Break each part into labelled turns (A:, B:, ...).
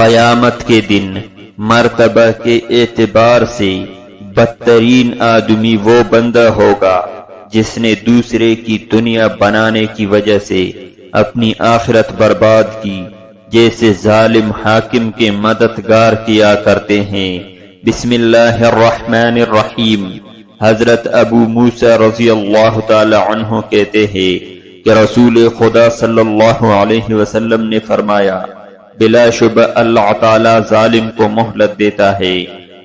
A: قیامت کے دن مرتبہ کے اعتبار سے بدترین آدمی وہ بندہ ہوگا جس نے دوسرے کی دنیا بنانے کی وجہ سے اپنی آخرت برباد کی، جیسے ظالم حاکم کے مددگار کیا کرتے ہیں۔ بسم اللہ الرحمن الرحیم۔ حضرت ابو موسیٰ رضی اللہ تعالی عنہ کہتے ہیں کہ رسول خدا صلی اللہ علیہ وسلم نے فرمایا، بلا شبہ اللہ تعالی ظالم کو مہلت دیتا ہے،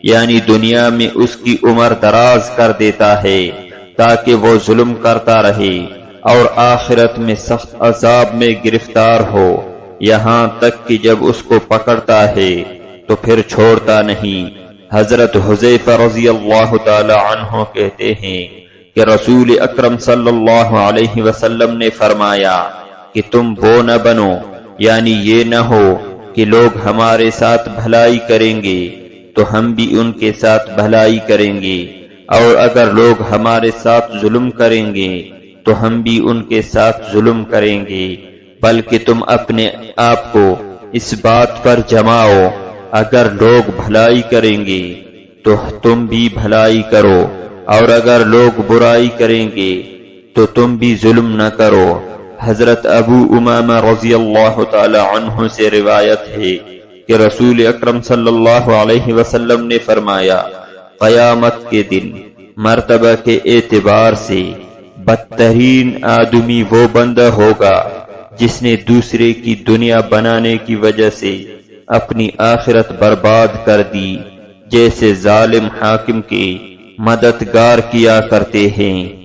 A: یعنی دنیا میں اس کی عمر دراز کر دیتا ہے تاکہ وہ ظلم کرتا رہے اور آخرت میں سخت عذاب میں گرفتار ہو، یہاں تک کہ جب اس کو پکڑتا ہے تو پھر چھوڑتا نہیں۔ حضرت حذیفہ رضی اللہ تعالی عنہ کہتے ہیں کہ رسول اکرم صلی اللہ علیہ وسلم نے فرمایا کہ تم وہ نہ بنو، یعنی یہ نہ ہو کہ لوگ ہمارے ساتھ بھلائی کریں گے تو ہم بھی ان کے ساتھ بھلائی کریں گے، اور اگر لوگ ہمارے ساتھ ظلم کریں گے تو ہم بھی ان کے ساتھ ظلم کریں گے، بلکہ تم اپنے آپ کو اس بات پر جماؤ، اگر لوگ بھلائی کریں گے تو تم بھی بھلائی کرو، اور اگر لوگ برائی کریں گے تو تم بھی ظلم نہ کرو۔ حضرت ابو امامہ رضی اللہ تعالی عنہ سے روایت ہے کہ رسول اکرم صلی اللہ علیہ وسلم نے فرمایا، قیامت کے دن مرتبہ کے اعتبار سے بدترین آدمی وہ بندہ ہوگا جس نے دوسرے کی دنیا بنانے کی وجہ سے اپنی آخرت برباد کر دی، جیسے ظالم حاکم کے مددگار کیا کرتے ہیں۔